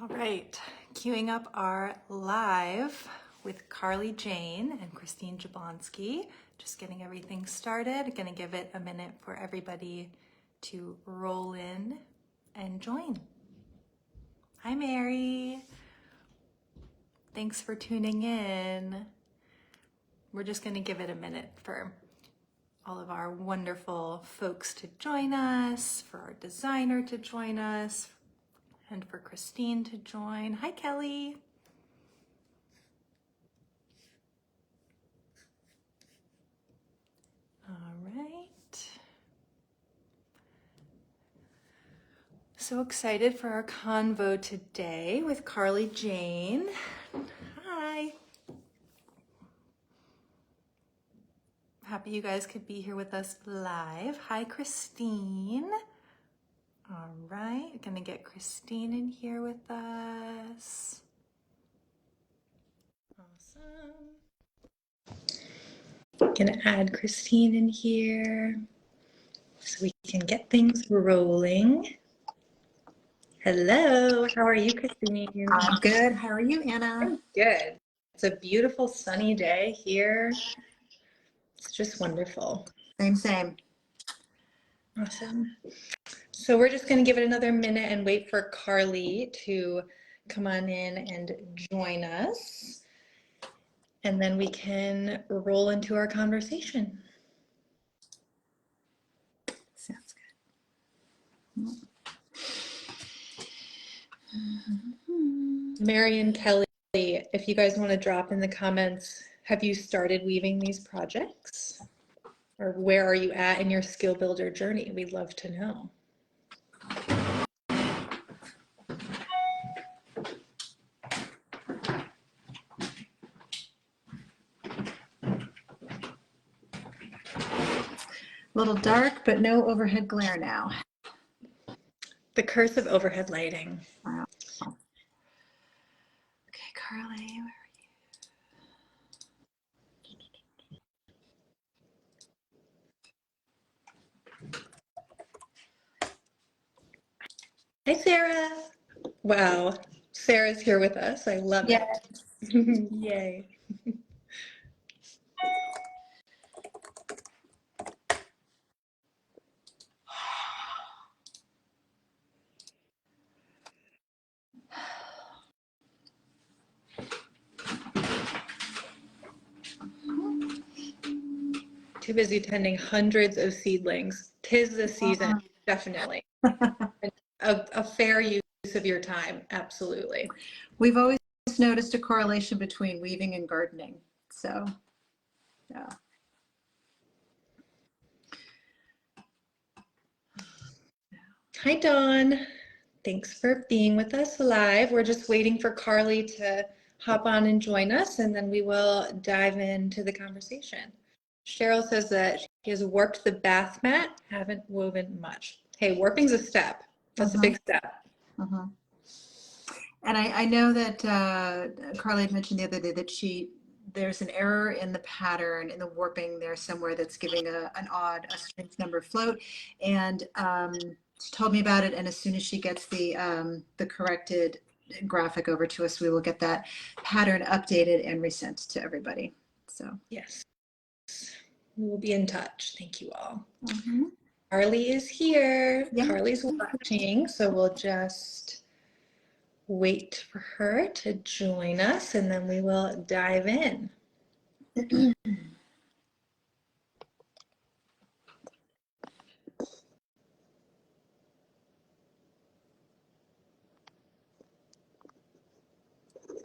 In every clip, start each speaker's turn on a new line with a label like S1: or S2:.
S1: All right, queuing up our live with Carly Jayne and Christine Jablonski. Just getting everything started. Gonna give it a minute for everybody to roll in and join. Hi, Mary. Thanks for tuning in. We're just gonna give it a minute for all of our wonderful folks to join us, for our designer to join us, and for Christine to join. Hi, Kelly. All right. So excited for our convo today with Carly Jayne. Hi. Happy you guys could be here with us live. Hi, Christine. All right, gonna get Christine in here with us. Awesome. Gonna add Christine in here so we can get things rolling. Hello, how are you, Christine?
S2: I'm good. How are you, Anna?
S1: I'm good. It's a beautiful sunny day here. It's just wonderful.
S2: Same.
S1: Awesome. So we're just going to give it another minute and wait for Carly to come on in and join us. And then we can roll into our conversation.
S2: Sounds good.
S1: Mary and Kelly, if you guys want to drop in the comments, have you started weaving these projects? Or where are you at in your skill builder journey? We'd love to know.
S2: A little dark, but no overhead glare now.
S1: The curse of overhead lighting.
S2: Wow. Okay, Carly, where
S1: Hi, Sarah. Wow, Sarah's here with us. I love it. Yay. Too busy tending hundreds of seedlings. 'Tis the season, definitely. a fair use of your time, absolutely.
S2: We've always noticed a correlation between weaving and gardening. So, yeah.
S1: Hi, Dawn. Thanks for being with us live. We're just waiting for Carly to hop on and join us, and then we will dive into the conversation. Cheryl says that she has warped the bath mat, haven't woven much. Hey, warping's a step. That's a big step.
S2: And I know that Carly had mentioned the other day that there's an error in the pattern, in the warping there somewhere that's giving a strange number float. And she told me about it, and as soon as she gets the corrected graphic over to us, we will get that pattern updated and resent to everybody. So
S1: yes, we will be in touch. Thank you all. Carly is here.
S2: Yeah.
S1: Carly's watching, so we'll just wait for her to join us, and then we will dive in.
S2: I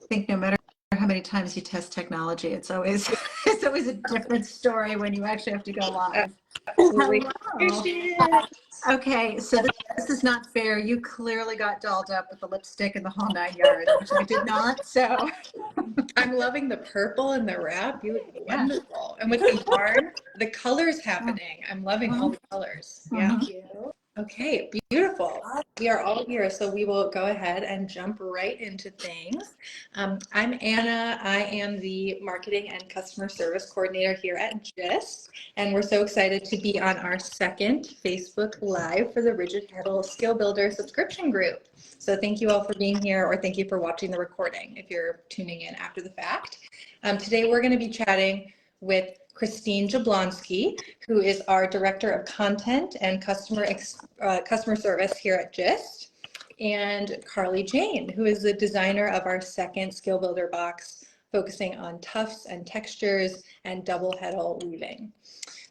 S2: think no matter how many times you test technology, it's always a different story when you actually have to go live.
S1: Absolutely.
S2: Okay, so this is not fair. You clearly got dolled up with the lipstick and the whole 9 yards, which I did not. So
S1: I'm loving the purple and the wrap. You look wonderful. And with the yarn, the colors happening. I'm loving all the colors. Yeah. Okay, beautiful. We are all here, so we will go ahead and jump right into things. I'm Anna. I am the Marketing and Customer Service Coordinator here at GIST, and we're so excited to be on our second Facebook Live for the Rigid Heddle Skill Builder subscription group. So thank you all for being here, or thank you for watching the recording if you're tuning in after the fact. Today we're going to be chatting with Christine Jablonski, who is our Director of Content and Customer Service here at GIST, and Carly Jayne, who is the designer of our second Skill Builder box, focusing on tufts and textures and double heddle weaving.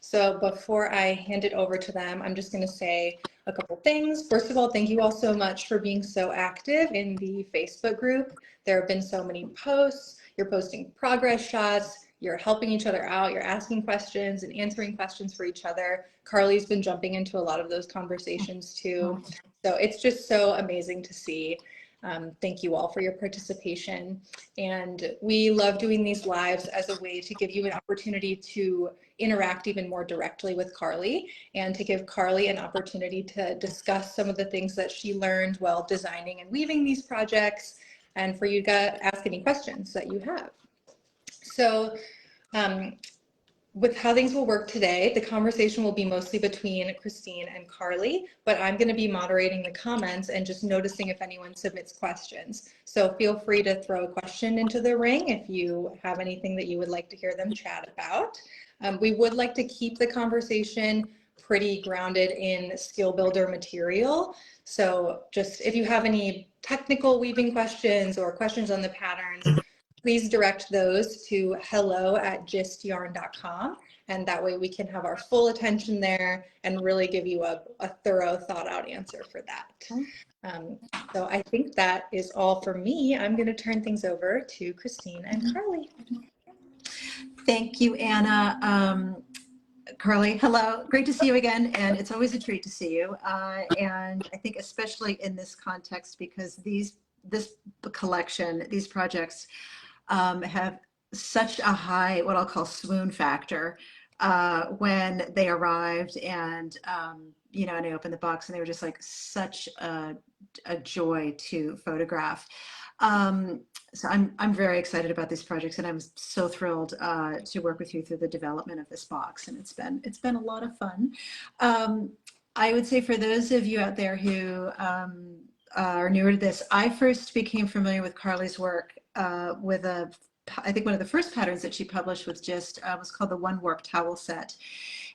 S1: So before I hand it over to them, I'm just going to say a couple things. First of all, thank you all so much for being so active in the Facebook group. There have been so many posts. You're posting progress shots. You're helping each other out. You're asking questions and answering questions for each other. Carly's been jumping into a lot of those conversations too. So it's just so amazing to see. Thank you all for your participation. And we love doing these lives as a way to give you an opportunity to interact even more directly with Carly and to give Carly an opportunity to discuss some of the things that she learned while designing and weaving these projects, and for you to ask any questions that you have. So with how things will work today, the conversation will be mostly between Christine and Carly, but I'm going to be moderating the comments and just noticing if anyone submits questions. So feel free to throw a question into the ring if you have anything that you would like to hear them chat about. We would like to keep the conversation pretty grounded in skill builder material. So just if you have any technical weaving questions or questions on the patterns, please direct those to hello@gistyarn.com, and that way we can have our full attention there and really give you a thorough, thought-out answer for that. So I think that is all for me. I'm going to turn things over to Christine and Carly.
S2: Thank you, Anna. Carly, hello. Great to see you again, and it's always a treat to see you. And I think especially in this context, because this collection, these projects have such a high, what I'll call swoon factor, when they arrived, and and I opened the box and they were just like such a joy to photograph. So I'm very excited about these projects, and I'm so thrilled to work with you through the development of this box, and it's been a lot of fun. I would say for those of you out there who are newer to this, I first became familiar with Carly's work with I think one of the first patterns that she published with GIST was called the One Warp Towel Set.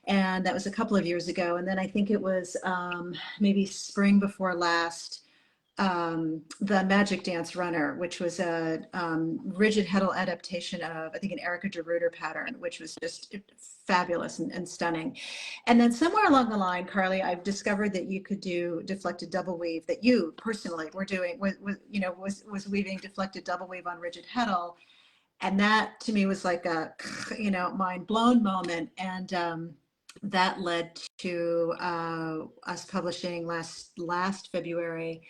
S2: And that was a couple of years ago. And then I think it was maybe spring before last, the Magic Dance Runner, which was a rigid Heddle adaptation of, I think, an Erica DeRuiter pattern, which was just fabulous and stunning. And then somewhere along the line, Carly, I've discovered that you could do deflected double weave, that you personally were doing, was weaving deflected double weave on rigid Heddle. And that to me was like a, mind blown moment. And that led to us publishing last February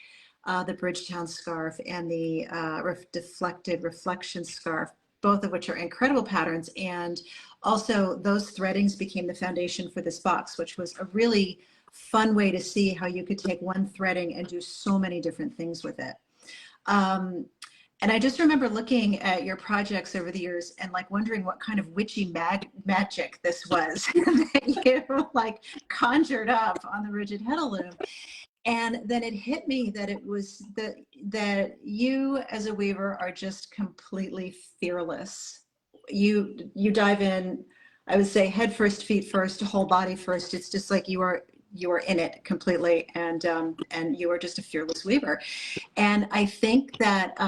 S2: the Bridgetown scarf and the deflected reflection scarf, both of which are incredible patterns. And also those threadings became the foundation for this box, which was a really fun way to see how you could take one threading and do so many different things with it. And I just remember looking at your projects over the years and like wondering what kind of witchy magic this was that you like conjured up on the rigid Heddle loom. And then it hit me that it was that you as a weaver are just completely fearless. You dive in, I would say head first, feet first, whole body first. It's just like you are in it completely, and you are just a fearless weaver. And I think that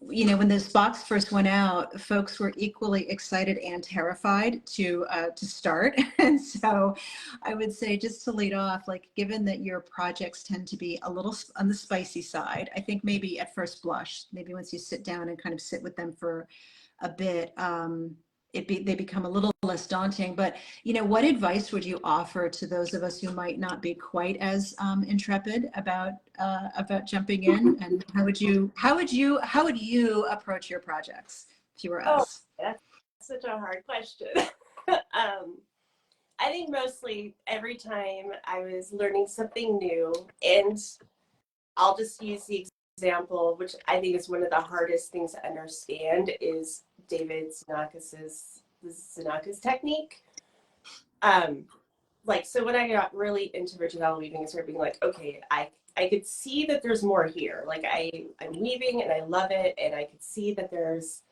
S2: when this box first went out, folks were equally excited and terrified to start. And so I would say, just to lead off, like, given that your projects tend to be a little on the spicy side, I think maybe at first blush, maybe once you sit down and kind of sit with them for a bit, they become a little less daunting. But what advice would you offer to those of us who might not be quite as intrepid about jumping in? And how would you approach your projects if you were us?
S3: That's such a hard question. I think mostly every time I was learning something new, and I'll just use the example, which I think is one of the hardest things to understand, is David Xenakis technique. Like, so when I got into rigid Heddle weaving, I started being like, okay, I could see that there's more here. Like I'm weaving and I love it, and I could see that there's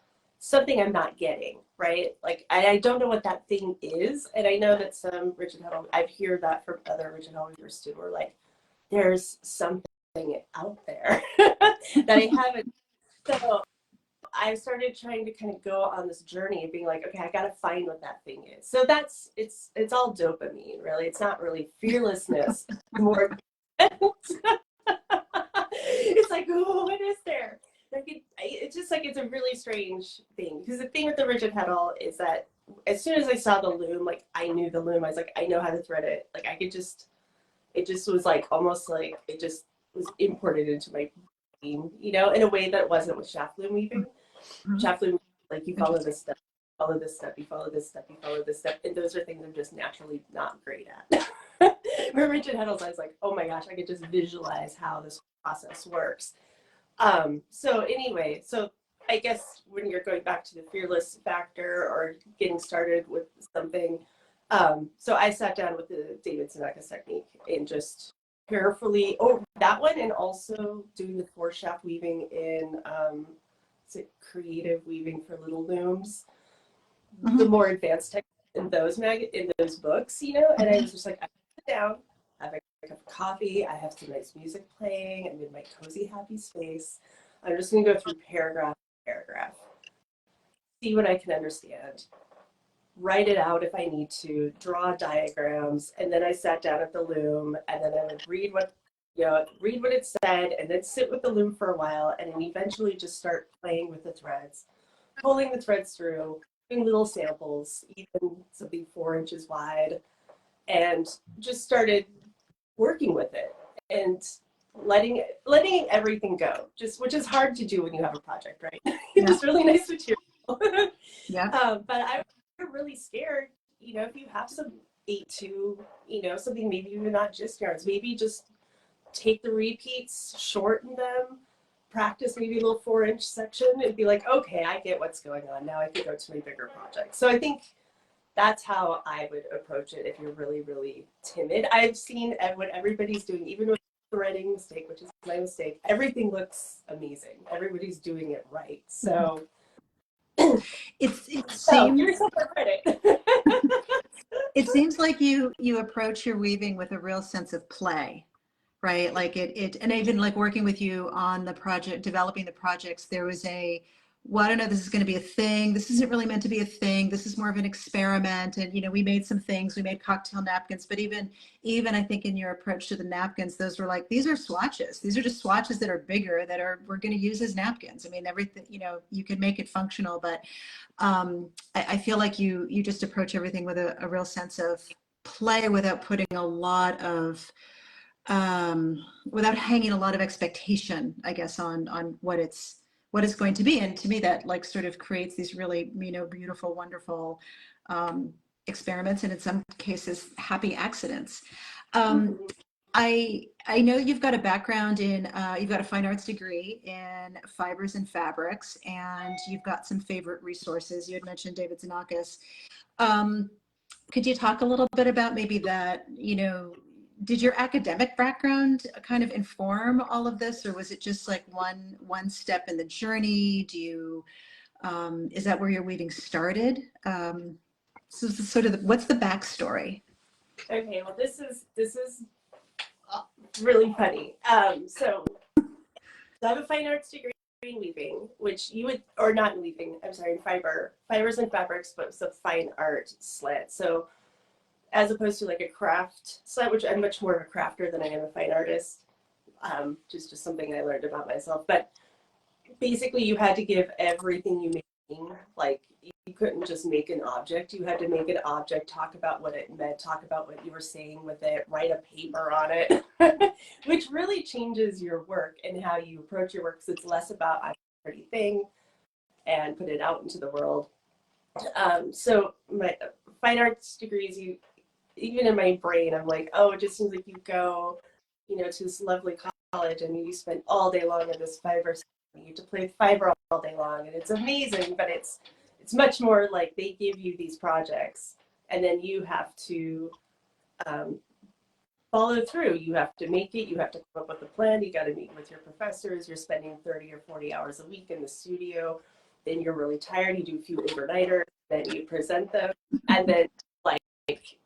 S3: something I'm not getting, right? Like I don't know what that thing is, and I know that some rigid Heddle, I've heard that from other rigid Heddle weavers too, or like there's something out there that I haven't. So I started trying to kind of go on this journey of being like, okay, I got to find what that thing is. So it's all dopamine, really. It's not really fearlessness. More, it's like, oh, what is there? Like it's just like, it's a really strange thing, because the thing with the rigid Heddle is that as soon as I saw the loom, like I knew the loom. I was like, I know how to thread it. Like I could just, it just was like almost like it just was imported into my brain, in a way that wasn't with shaft loom weaving. Shaft loom, like you follow this step, follow this step, you follow this step, you follow this step, and those are things I'm just naturally not great at. Where rigid Heddles, I was like, oh my gosh, I could just visualize how this process works. So anyway, so I guess when you're going back to the fearless factor or getting started with something, so I sat down with the David Xenakis technique and just carefully, that one, and also doing the 4-shaft weaving in is it creative weaving for little looms, the more advanced techniques in those books, and I was just like, I sit down, I have a cup of coffee, I have some nice music playing, I'm in my cozy, happy space. I'm just gonna go through paragraph by paragraph, see what I can understand, write it out if I need to, draw diagrams, and then I sat down at the loom, and then I would read what it said, and then sit with the loom for a while, and then eventually just start playing with the threads, pulling the threads through, doing little samples, even something 4 inches wide, and just started working with it and letting everything go, which is hard to do when you have a project, right? It's really nice material.
S2: Yeah.
S3: But I was really scared, if you have some 8-2, something, maybe even not just yarns, maybe just take the repeats, shorten them, practice maybe a little 4-inch section, and be like, okay, I get what's going on. Now I can go to my bigger project. So I think that's how I would approach it if you're really, really timid. I've seen what everybody's doing, even with threading mistake, which is my mistake. Everything looks amazing. Everybody's doing it right. So
S2: it seems,
S3: give yourself credit.
S2: it seems like you approach your weaving with a real sense of play, right? Like and even like working with you on the project, developing the projects, there was well, I don't know, this is going to be a thing. This isn't really meant to be a thing. This is more of an experiment. And, we made some things, we made cocktail napkins, but even I think in your approach to the napkins, those were like, these are swatches. These are just swatches that are bigger, we're going to use as napkins. I mean, everything, you can make it functional, but I feel like you just approach everything with a real sense of play without putting a lot of, without hanging a lot of expectation, I guess, on what it's going to be. And to me, that like sort of creates these really, beautiful, wonderful experiments, and in some cases, happy accidents. I know you've got a background in, you've got a fine arts degree in fibers and fabrics, and you've got some favorite resources. You had mentioned David Xenakis. Could you talk a little bit about maybe that, did your academic background kind of inform all of this, or was it just like one step in the journey? Is that where your weaving started? So sort of what's the backstory?
S3: Okay, well, this is really funny. So I have a fine arts degree in weaving, which you would, or not in weaving, I'm sorry, in fibers and fabrics, but it's a fine art slant. So as opposed to like a craft slant, which I'm much more of a crafter than I am a fine artist, just something I learned about myself. But basically you had to give everything you made, like you couldn't just make an object. You had to make an object, talk about what it meant, talk about what you were saying with it, write a paper on it, which really changes your work and how you approach your work. So it's less about I'm a pretty thing and put it out into the world. So my fine arts degrees, even in my brain, I'm like, oh, it just seems like you go, to this lovely college and you spend all day long in this fiber. You get to play fiber all day long, and it's amazing, but it's much more like they give you these projects, and then you have to follow through. You have to make it. You have to come up with a plan. You got to meet with your professors. You're spending 30 or 40 hours a week in the studio. Then you're really tired. You do a few overnighters. Then you present them, and then like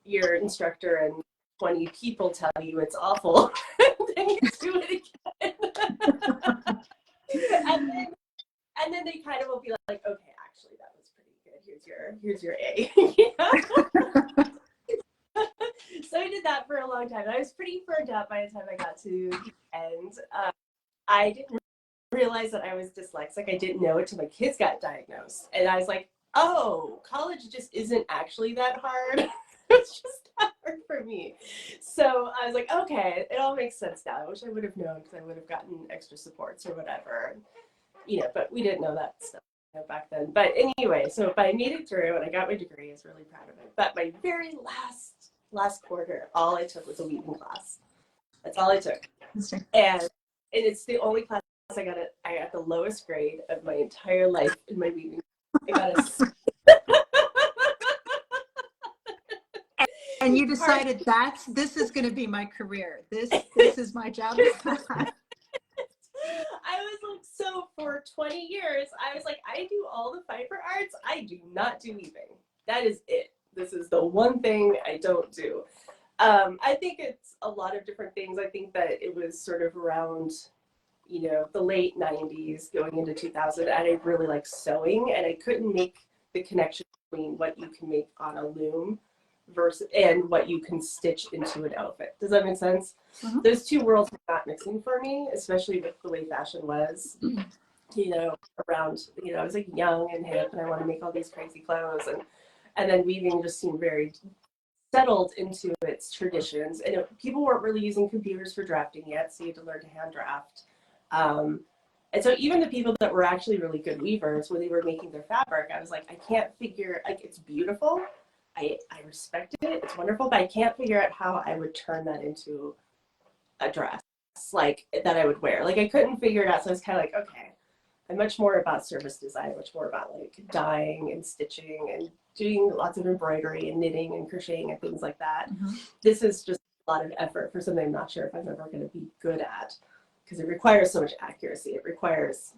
S3: your instructor and 20 people tell you it's awful. Then you do it again. and then they kind of will be like, okay, actually that was pretty good. Here's your A. So I did that for a long time. I was pretty burned out by the time I got to the end. I didn't realize that I was dyslexic. I didn't know it till my kids got diagnosed. And I was like, oh, college just isn't actually that hard. It's just not hard for me. So I was like, okay, it all makes sense now. I wish I would have known, because I would have gotten extra supports or whatever. But we didn't know that stuff back then. But anyway, so I made it through and I got my degree. I was really proud of it. But my very last quarter, all I took was a weaving class. That's all I took. And it's the only class I got the lowest grade of my entire life in my weaving. I got a
S2: And you decided this is going to be my career. This is my job.
S3: I was like, so for 20 years, I was like, I do all the fiber arts. I do not do weaving. That is it. This is the one thing I don't do. I think it's a lot of different things. I think that it was sort of around, the late 90s going into 2000, and I really like sewing, and I couldn't make the connection between what you can make on a loom and what you can stitch into an outfit. Does that make sense? Mm-hmm. Those two worlds were not mixing for me, especially with the way fashion was. Around, I was like young and hip, and I want to make all these crazy clothes, and then weaving just seemed very settled into its traditions. And people weren't really using computers for drafting yet, so you had to learn to hand draft. And so even the people that were actually really good weavers, when they were making their fabric, I was like, I can't figure, like, it's beautiful. I respect it. It's wonderful, but I can't figure out how I would turn that into a dress, like, that I would wear. Like, I couldn't figure it out. So I was kind of like, okay, I'm much more about service design, much more about like dyeing and stitching and doing lots of embroidery and knitting and crocheting and things like that. Mm-hmm. This is just a lot of effort for something I'm not sure if I'm ever going to be good at, because it requires so much accuracy. It requires,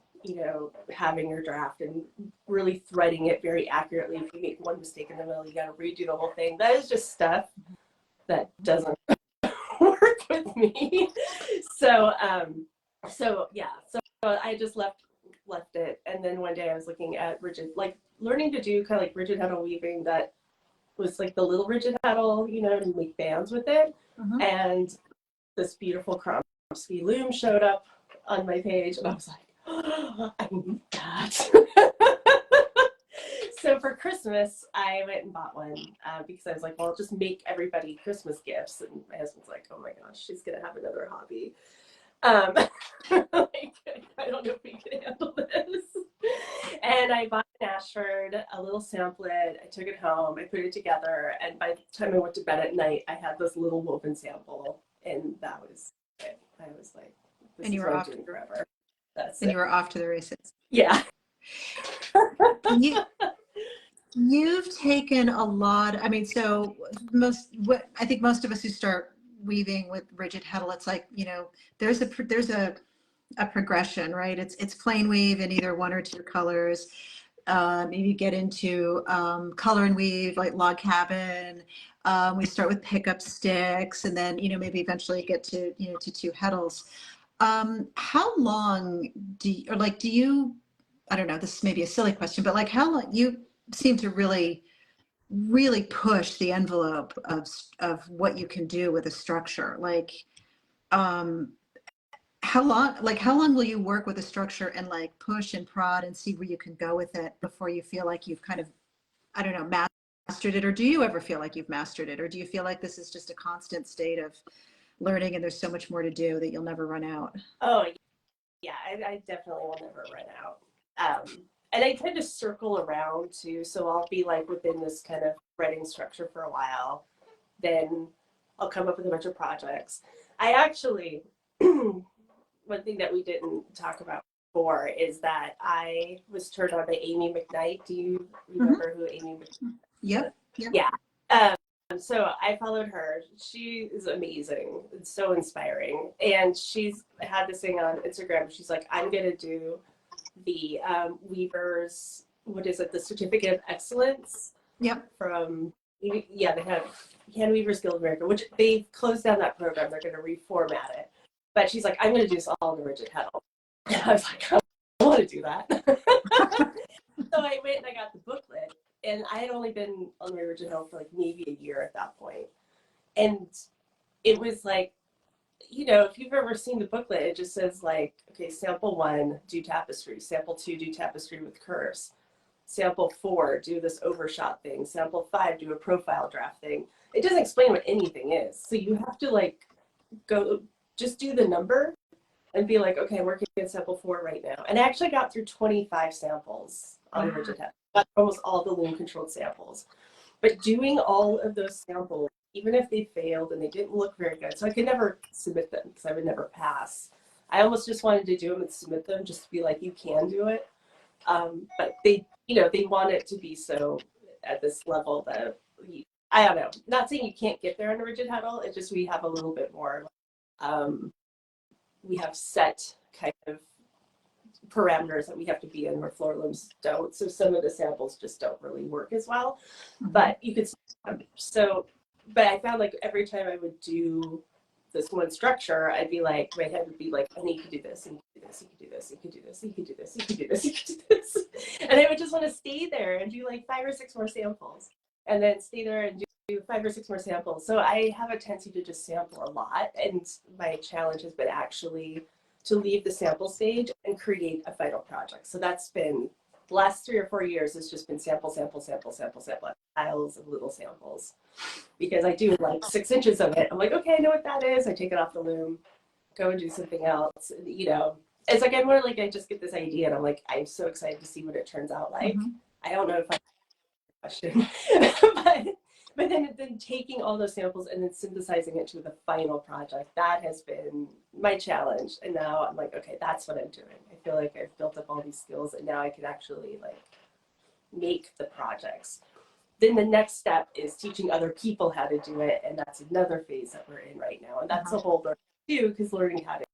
S3: having your draft and really threading it very accurately. If you make one mistake in the middle, you got to redo the whole thing. That is just stuff that doesn't work with me. So I just left it. And then one day I was looking at learning to do kind of like rigid heddle weaving that was like the little rigid heddle, and make bands with it. Mm-hmm. And this beautiful Jablonski loom showed up on my page, and I was like, oh, I need that. So for Christmas, I went and bought one because I was like, well, I'll just make everybody Christmas gifts. And my husband's like, oh my gosh, she's going to have another hobby. Like, I don't know if we can handle this. And I bought an Ashford, a little samplet. I took it home. I put it together. And by the time I went to bed at night, I had this little woven sample. And that was it. I was like, this is what I'm doing forever.
S2: You were off to the races.
S3: Yeah.
S2: You've taken a lot. I mean, so I think most of us who start weaving with rigid heddle, it's like, there's a progression, right? It's plain weave in either one or two colors. Maybe you get into color and weave, like log cabin. We start with pickup sticks, and then maybe eventually get to to two heddles. How long do you? I don't know. This may be a silly question, but like, how long you seem to really push the envelope of what you can do with a structure? Like, how long will you work with a structure and like push and prod and see where you can go with it before you feel like you've kind of, I don't know, mastered it? Or do you ever feel like you've mastered it? Or do you feel like this is just a constant state of learning and there's so much more to do that you'll never run out?
S3: Oh, yeah, I definitely will never run out. And I tend to circle around too. So I'll be like within this kind of threading structure for a while. then I'll come up with a bunch of projects. I actually, one thing that we didn't talk about before is that I was turned on by Amy McKnight. Do you remember who Amy McKnight?
S2: Yep. Yep.
S3: Yeah. So I followed her. She is amazing. It's so inspiring. And she's had this thing on Instagram. She's like, I'm going to do the Weavers, what is it, the Certificate of Excellence.
S2: Yep.
S3: From, yeah, they have Hand Weavers Guild of America, which they closed down that program. They're going to reformat it. But she's like, I'm going to do this all in the rigid heddle. And I was like, I want to do that. So I went and I got the booklet. And I had only been on my rigid heddle for like maybe a year at that point. And it was like, you know, if you've ever seen the booklet, it just says like, okay, sample 1, do tapestry. Sample 2, do tapestry with curves. Sample 4, do this overshot thing. Sample 5, do a profile draft thing. It doesn't explain what anything is. So you have to like go, just do the number and be like, okay, I'm working on sample 4 right now. And I actually got through 25 samples on the rigid heddle. Got almost all the loom controlled samples. But doing all of those samples, even if they failed and they didn't look very good, so I could never submit them because I would never pass. I almost just wanted to do them and submit them just to be like, you can do it. But they, you know, they want it to be so at this level that I don't know. Not saying you can't get there on a rigid heddle. It's just we have a little bit more. We have set kind of parameters that we have to be in where floor looms don't. So some of the samples just don't really work as well. But you could. So, but I found like every time I would do this one structure, I'd be like, my head would be like, and you could do this, and you could do this, you could do this, you could do this, you could do this, you could do this, you could do this. And I would just want to stay there and do like 5 or 6 more samples, and then stay there and do 5 or 6 more samples. So I have a tendency to just sample a lot, and my challenge has been actually to leave the sample stage and create a final project. So that's been the last 3 or 4 years. It's just been sample, sample, sample, sample, sample, piles of little samples. Because I do like 6 inches of it. I'm like, okay, I know what that is. I take it off the loom, go and do something else. You know, it's like I'm more like I just get this idea, and I'm like, I'm so excited to see what it turns out like. I don't know if I question, but then taking all those samples and then synthesizing it to the final project, that has been my challenge. And now I'm like, okay, that's what I'm doing. I feel like I've built up all these skills, and now I can actually like make the projects. Then the next step is teaching other people how to do it, and that's another phase that we're in right now. And that's a whole learning too, because learning how to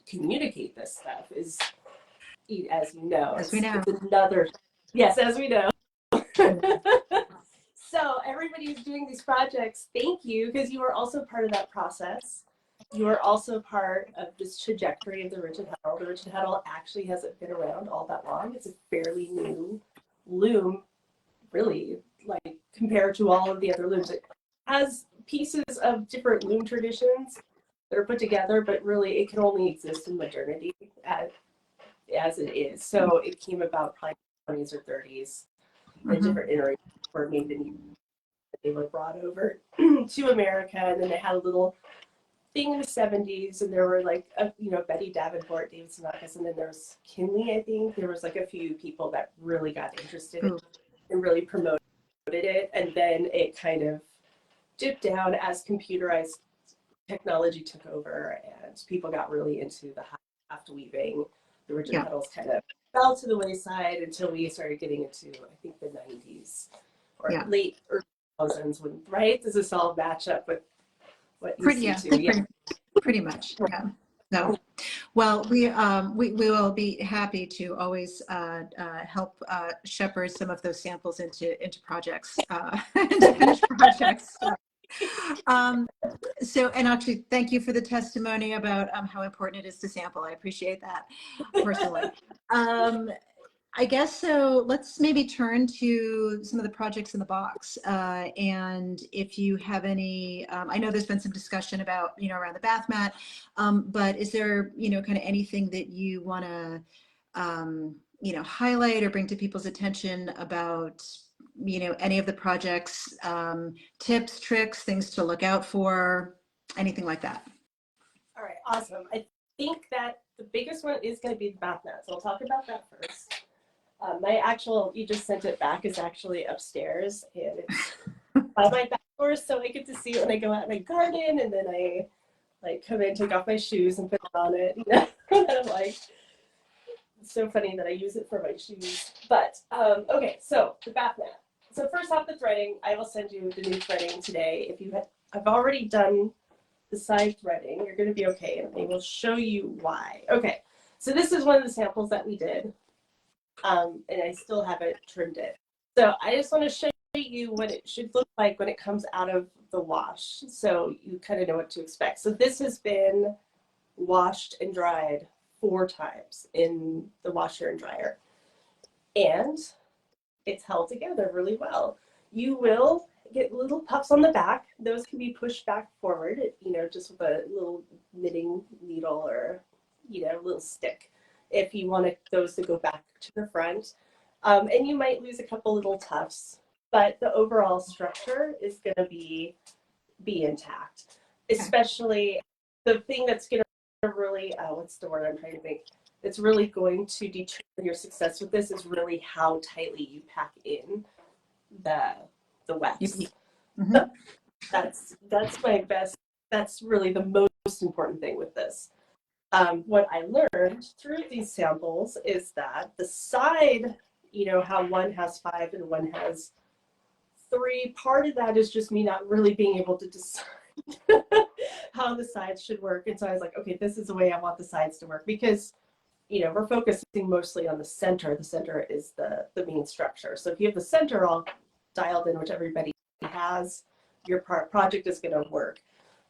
S3: communicate this stuff is, as you know,
S2: As we know.
S3: it's another, yes, as we know. So everybody who's doing these projects, thank you, because you are also part of that process. You are also part of this trajectory of the rigid heddle. The rigid heddle actually hasn't been around all that long. It's a fairly new loom, really, like compared to all of the other looms. It has pieces of different loom traditions that are put together, but really it can only exist in modernity as it is. So it came about probably 20s or 30s. And different iterations were made in they were brought over to America, and then they had a little thing in the 70s, and there were like Betty Davenport, David Sinakis, and then there's Kinley. I think there was like a few people that really got interested and really promoted it, and then it kind of dipped down as computerized technology took over, and people got really into the haft weaving. The rigid heddles kind of fell to the wayside until we started getting into, I think, the 90s or late early 2000s, when, right? Does this all match up with what you see too?
S2: Pretty much. Yeah. No. Well, we will be happy to always help shepherd some of those samples into projects, into finished projects. So, and actually, thank you for the testimony about how important it is to sample. I appreciate that personally. I guess so. Let's maybe turn to some of the projects in the box. And if you have any, I know there's been some discussion about, around the bath mat, but is there, kind of anything that you want to, highlight or bring to people's attention about, any of the projects, tips, tricks, things to look out for, anything like that?
S3: All right, awesome. I think that the biggest one is going to be the bath mat. So I'll talk about that first. My actual, you just sent it back, is actually upstairs, and it's by my or so I get to see it when I go out in my garden, and then I like come in, take off my shoes, and put it on it. You know, and I'm like, it's so funny that I use it for my shoes. But okay, so the bath mat. So first off, the threading. I will send you the new threading today. If you have, I've already done the side threading. You're going to be okay, and I will show you why. Okay, so this is one of the samples that we did, and I still haven't trimmed it. So I just want to show you what it should look like when it comes out of the wash, so you kind of know what to expect. So this has been washed and dried 4 times in the washer and dryer, and it's held together really well. You will get little puffs on the back. Those can be pushed back forward, you know, just with a little knitting needle or, you know, a little stick if you want those to go back to the front. And you might lose a couple little tufts, but the overall structure is going to be intact. Especially the thing that's going to really, what's the word I'm trying to think? It's really going to determine your success with this is really how tightly you pack in the wax.
S2: Mm-hmm.
S3: So that's my best. That's really the most important thing with this. What I learned through these samples is that the side, you know, how one has 5 and one has 3, part of that is just me not really being able to decide how the sides should work. And so I was like, okay, this is the way I want the sides to work, because, you know, we're focusing mostly on the center. The center is the main structure. So if you have the center all dialed in, which everybody has, your project is going to work.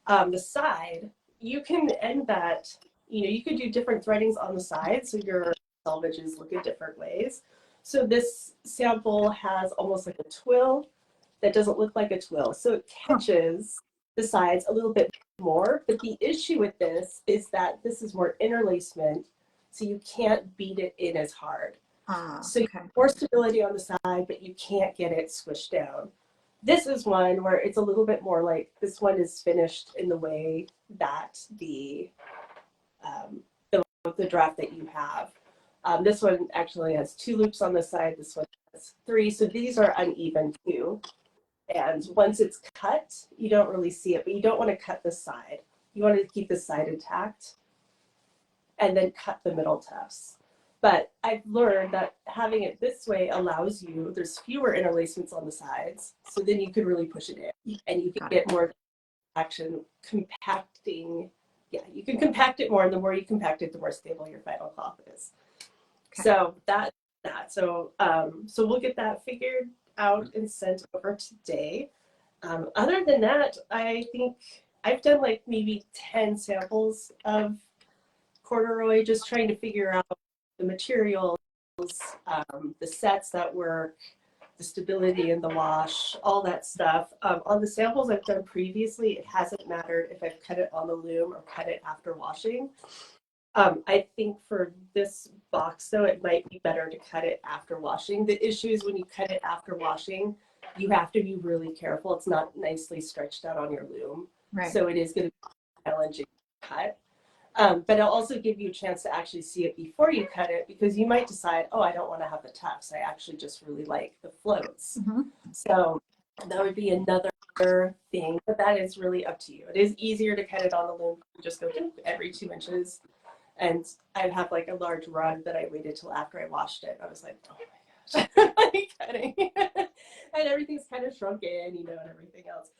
S3: The side, you can end that, you know, you could do different threadings on the side, so your selvages look in different ways. So this sample has almost like a twill that doesn't look like a twill. So it catches the sides a little bit more. But the issue with this is that this is more interlacement, so you can't beat it in as hard. So you have more stability on the side, but you can't get it squished down. This is one where it's a little bit more like, this one is finished in the way that the draft that you have. This one actually has 2 loops on the side. This one has 3. So these are uneven too. And once it's cut, you don't really see it, but you don't want to cut the side. You want to keep the side intact and then cut the middle tufts. But I've learned that having it this way allows you, there's fewer interlacements on the sides, so then you could really push it in and you can get more action compacting. Yeah, you can compact it more, and the more you compact it, the more stable your final cloth is. So that. So so we'll get that figured out and sent over today. Other than that, I think I've done like maybe 10 samples of corduroy, just trying to figure out the materials, the sets that work, the stability in the wash, all that stuff. On the samples I've done previously, it hasn't mattered if I've cut it on the loom or cut it after washing. I think for this box, though, it might be better to cut it after washing. The issue is when you cut it after washing, you have to be really careful. It's not nicely stretched out on your loom. Right. So it is going to be challenging to cut. But it'll also give you a chance to actually see it before you cut it, because you might decide, oh, I don't want to have the tufts. I actually just really like the floats. So that would be another thing, but that is really up to you. It is easier to cut it on the loom. You just go every 2 inches. And I have like a large rug that I waited till after I washed it. I was like, oh my gosh, I'm cutting. And everything's kind of shrunken, you know, and everything else.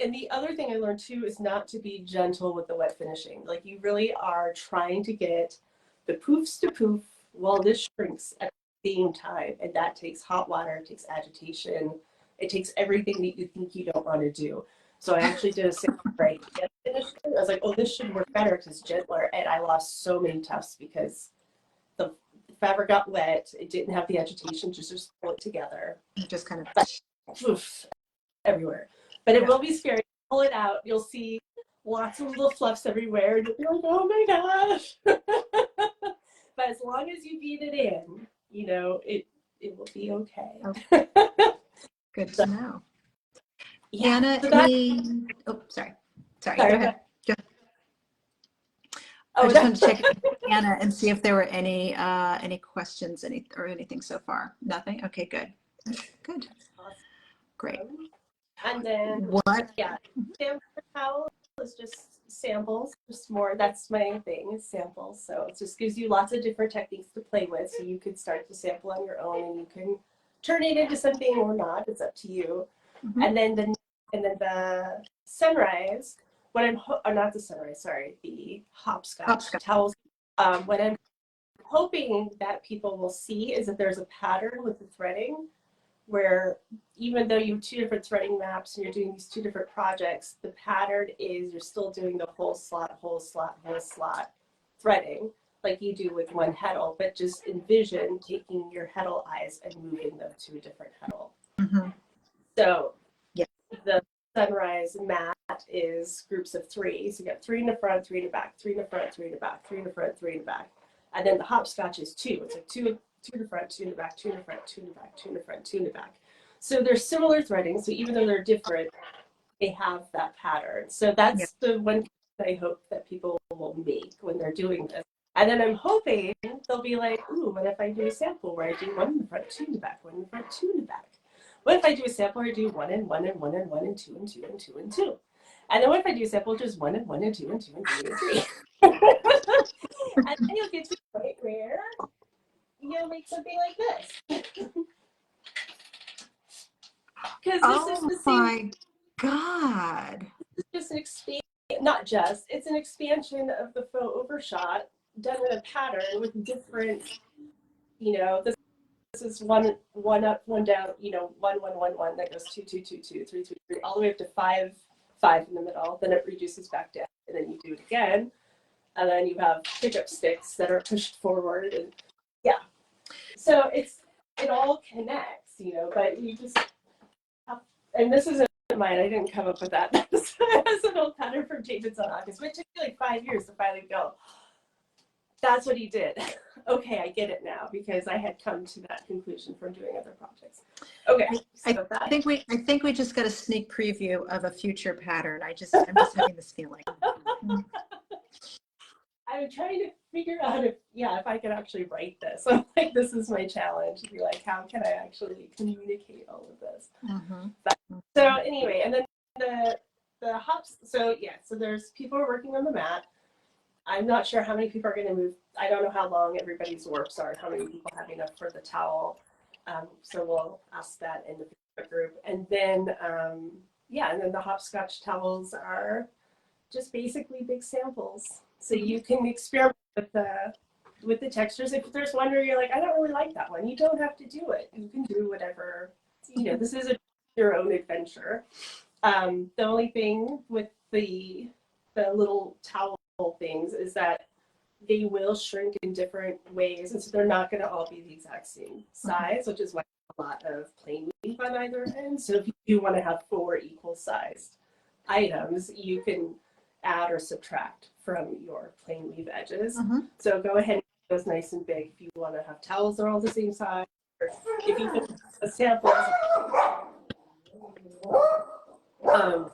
S3: And the other thing I learned too is not to be gentle with the wet finishing. Like, you really are trying to get the poofs to poof while this shrinks at the same time. And that takes hot water, it takes agitation, it takes everything that you think you don't want to do. So I actually did a sample right to finish it. I was like, oh, this should work better because it's gentler. And I lost so many tufts because the fabric got wet. It didn't have the agitation to just pull it together.
S2: It just kind of
S3: poof, everywhere. But it will be scary. Pull it out. You'll see lots of little fluffs everywhere. And you'll be like, oh my gosh. But as long as you beat it in, you know, it will be okay.
S2: Good to know.
S3: Yeah,
S2: Anna,
S3: so
S2: sorry, go ahead.
S3: Oh,
S2: I just wanted to check Anna and see if there were any questions, or anything so far. Nothing. Okay, good. Great.
S3: And then,
S2: What?
S3: yeah, sampler towel is just samples, just more, that's my thing, is samples. So it just gives you lots of different techniques to play with. So you could start to sample on your own and you can turn it into something or not. It's up to you.
S2: Mhm.
S3: And then the sunrise, what I'm, not the sunrise, sorry, the hopscotch
S2: Hopscotch.
S3: towels. What I'm hoping that people will see is that there's a pattern with the threading where even though you have two different threading maps and you're doing these two different projects, the pattern is you're still doing the whole slot, whole slot, whole slot threading like you do with one heddle, but just envision taking your heddle eyes and moving them to a different heddle.
S2: Mm-hmm.
S3: So
S2: yeah.
S3: The sunrise mat is groups of three. So you got three in the front, three in the back, three in the front, three in the back, three in the front, three in the back. And then the hopscotch is two. It's like two in the front, two in the back, two in the front, two in the back, two in the front, two in the back. So they're similar threading. So even though they're different, they have that pattern. So that's the one that I hope that people will make when they're doing this. And then I'm hoping they'll be like, ooh, what if I do a sample where I do one in the front, two in the back, one in the front, two in the back? What if I do a sample where I do one and one and one and one and two and two and two and two? And then what if I do a sample just one and one and two and two and two and three? And then you'll get to a point where you'll make something like this. Because this is the same.
S2: Oh my God.
S3: It's just an expansion, not just, it's an expansion of the faux overshot done in a pattern with different, you know, this is one up, one down, you know, 1 1 1 1 that goes 2 2 2 2 3 2 3 all the way up to 5 5 in the middle. Then it reduces back down, and then you do it again, and then you have pickup sticks that are pushed forward, and yeah. So it all connects, you know, but you just have, and this isn't mine. I didn't come up with that. That's an old pattern from Jayne on August, which took me like 5 years to finally go, that's what he did. Okay, I get it now because I had come to that conclusion from doing other projects. Okay, so
S2: I think we just got a sneak preview of a future pattern. I'm just having this feeling.
S3: I'm trying to figure out if I could actually write this. I'm like, this is my challenge to be like, how can I actually communicate all of this?
S2: Mm-hmm.
S3: So anyway, and then the hops. So yeah, so there's people are working on the mat. I'm not sure how many people are going to move. I don't know how long everybody's warps are, how many people have enough for the towel. So we'll ask that in the Facebook group. And then, and then the hopscotch towels are just basically big samples. So you can experiment with the textures. If there's one where you're like, I don't really like that one, you don't have to do it. You can do whatever, you know, this is your own adventure. The only thing with the little towel things is that they will shrink in different ways, and so they're not going to all be the exact same size, which is why a lot of plain weave on either end. So if you do want to have 4 equal sized items, you can add or subtract from your plain weave edges.
S2: Mm-hmm.
S3: So go ahead and make those nice and big if you want to have towels that are all the same size, or if you put a sample. No,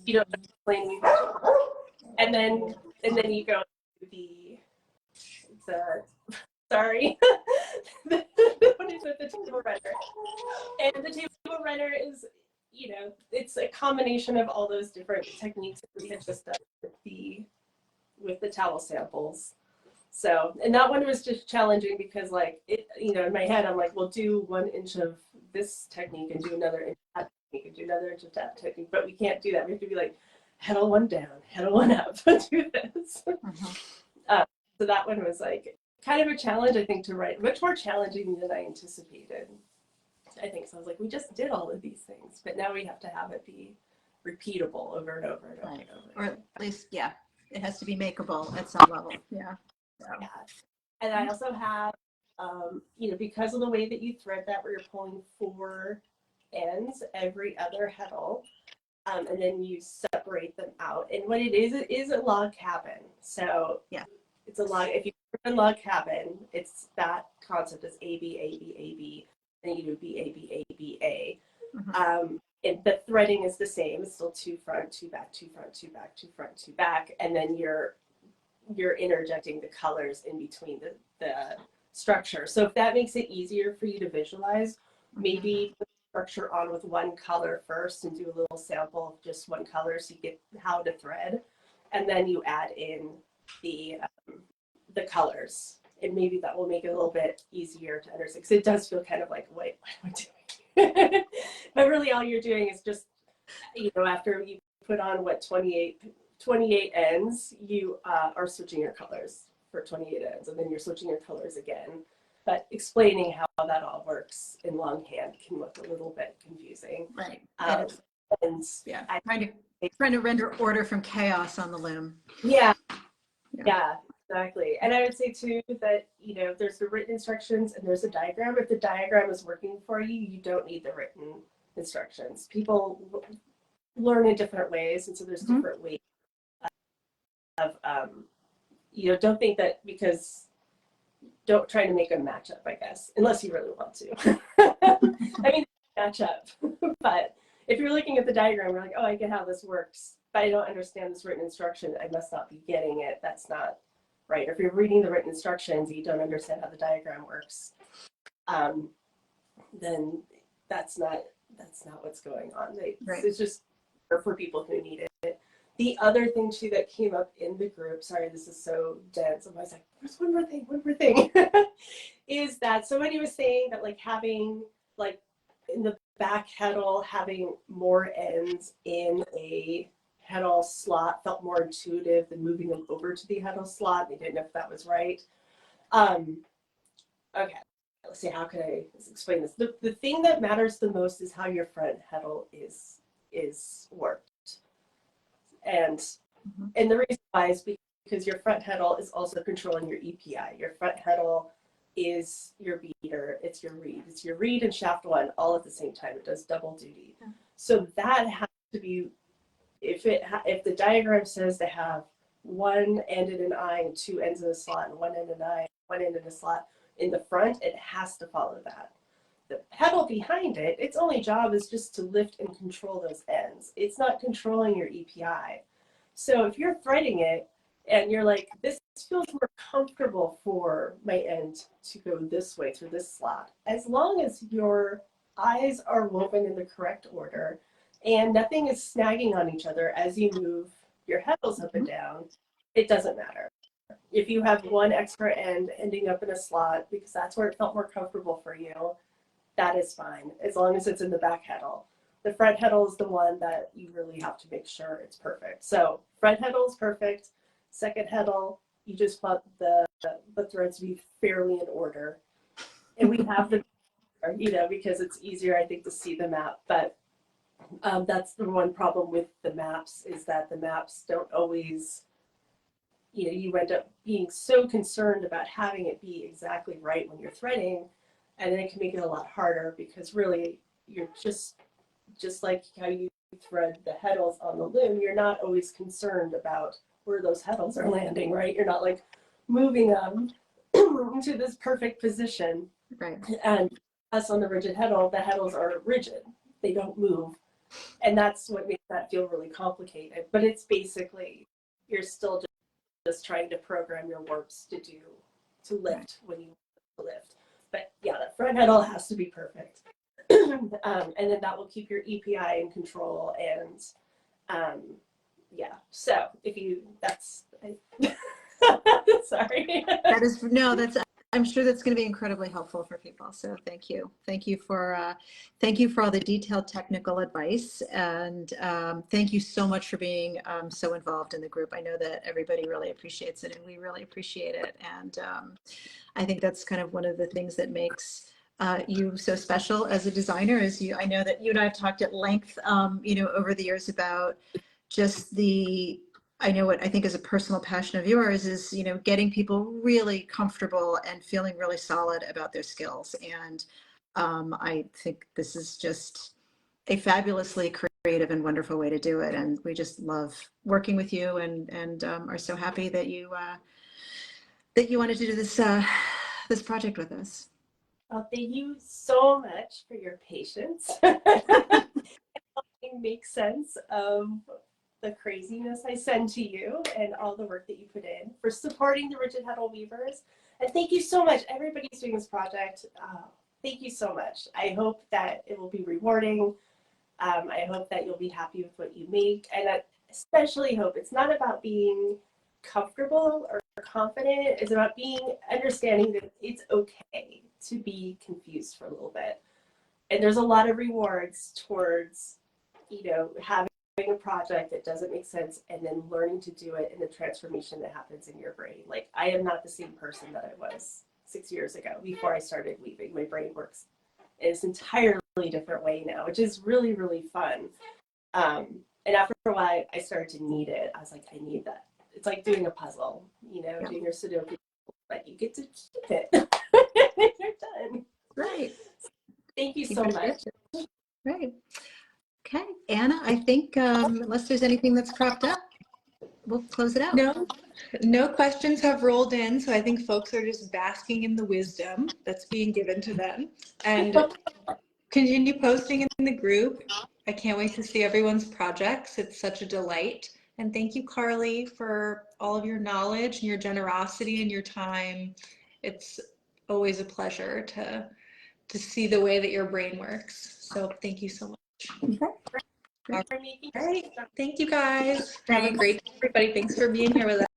S3: you don't have plain weave edges. And then you go to the sorry, what is it? The table runner. And the table runner is, you know, it's a combination of all those different techniques that we had just done with the towel samples. So, and that one was just challenging because, like, it, you know, in my head, I'm like, we'll do 1 inch of this technique and do another inch of that technique and do another inch of that technique, but we can't do that. We have to be like, heddle one down, heddle one up, do this. Mm-hmm. So that one was like kind of a challenge, I think, to write, much more challenging than I anticipated. I think so. I was like, we just did all of these things, but now we have to have it be repeatable over and over and over and over.
S2: Or at least, yeah, it has to be makeable at some level. Yeah. So.
S3: Yeah. And I also have, you know, because of the way that you thread that, where you're pulling 4 ends every other heddle, and then you separate them out. And what it is a log cabin. So
S2: yeah,
S3: it's a log. If you put a log cabin, it's that concept is A B A B A B, and you do B A B A B A. Mm-hmm. And the threading is the same. It's still 2 front, 2 back, 2 front, 2 back, 2 front, 2 back, and then you're interjecting the colors in between the structure. So if that makes it easier for you to visualize, maybe structure on with one color first and do a little sample of just one color so you get how to thread, and then you add in the colors, and maybe that will make it a little bit easier to understand, because it does feel kind of like, wait, what am I doing? But really all you're doing is just, after you put on 28 ends, you are switching your colors for 28 ends, and then you're switching your colors again. But explaining how that all works in longhand can look a little bit confusing.
S2: Right.
S3: And
S2: yeah, trying to render order from chaos on the loom.
S3: Yeah, exactly. And I would say too that, there's the written instructions and there's a diagram. If the diagram is working for you, you don't need the written instructions. People learn in different ways, and so there's different ways of, don't think that because, don't try to make a matchup, I guess, unless you really want to. I mean, match up. But if you're looking at the diagram, you're like, oh, I get how this works, but I don't understand this written instruction. I must not be getting it. That's not right. Or if you're reading the written instructions, you don't understand how the diagram works, then that's not what's going on. It's just for people who need it. The other thing too that came up in the group, sorry, this is so dense. I was like, there's one more thing, is that somebody was saying that like having like in the back heddle, having more ends in a heddle slot felt more intuitive than moving them over to the heddle slot. They didn't know if that was right. Okay, let's see, how can I explain this? The thing that matters the most is how your front heddle is worked. And the reason why is because your front heddle is also controlling your EPI. Your front heddle is your beater, it's your reed. It's your reed and shaft one all at the same time. It does double duty. Yeah. So that has to be, if the diagram says to have one end in an eye and two ends in a slot, and one end in an eye, one end in a slot in the front, it has to follow that. The pedal behind it, its only job is just to lift and control those ends. It's not controlling your EPI. So if you're threading it and you're like, this feels more comfortable for my end to go this way through this slot, as long as your eyes are woven in the correct order and nothing is snagging on each other as you move your heddles up and down, it doesn't matter. If you have one extra end ending up in a slot because that's where it felt more comfortable for you, that is fine, as long as it's in the back heddle. The front heddle is the one that you really have to make sure it's perfect. So front heddle is perfect. Second heddle, you just want the threads to be fairly in order. And we have the, because it's easier, I think, to see the map. But that's the one problem with the maps, is that the maps don't always, you end up being so concerned about having it be exactly right when you're threading, and then it can make it a lot harder, because really you're just like how you thread the heddles on the loom, you're not always concerned about where those heddles are landing, right? You're not like moving them into this perfect position.
S2: Right.
S3: And us on the rigid heddle, the heddles are rigid. They don't move. And that's what makes that feel really complicated. But it's basically, you're still just trying to program your warps to lift when you lift. But yeah, the front heddle has to be perfect. And then that will keep your EPI in control. And yeah, so if you, sorry.
S2: I'm sure that's going to be incredibly helpful for people. So thank you for all the detailed technical advice, and thank you so much for being so involved in the group. I know that everybody really appreciates it, and we really appreciate it. And I think that's kind of one of the things that makes you so special as a designer. I know that you and I have talked at length, over the years about just I know what I think is a personal passion of yours is, getting people really comfortable and feeling really solid about their skills. And I think this is just a fabulously creative and wonderful way to do it. And we just love working with you, and are so happy that you wanted to do this project with us.
S3: Well, thank you so much for your patience. Helping make sense of the craziness I send to you and all the work that you put in, for supporting the Rigid Heddle Weavers. And thank you so much. Everybody's doing this project. thank you so much. I hope that it will be rewarding. I hope that you'll be happy with what you make. And I especially hope it's not about being comfortable or confident. It's about being understanding that it's okay to be confused for a little bit. And there's a lot of rewards towards, having a project that doesn't make sense and then learning to do it and the transformation that happens in your brain. Like, I am not the same person that I was 6 years ago before I started weaving. My brain works in an entirely different way now, which is really, really fun. And after a while, I started to need it. I was like, I need that. It's like doing a puzzle, doing your Sudoku, but you get to keep it. You're done.
S2: Right.
S3: Thank you
S2: Keep
S3: so
S2: it
S3: much.
S2: efficient. Right. Okay, Anna, I think unless there's anything that's cropped up, we'll close it out.
S1: No questions have rolled in, so I think folks are just basking in the wisdom that's being given to them. And continue posting in the group. I can't wait to see everyone's projects. It's such a delight. And thank you, Carly, for all of your knowledge and your generosity and your time. It's always a pleasure to see the way that your brain works. So thank you so much.
S2: Okay.
S1: All right. Thank you, guys. Have a great day, everybody. Thanks for being here with us.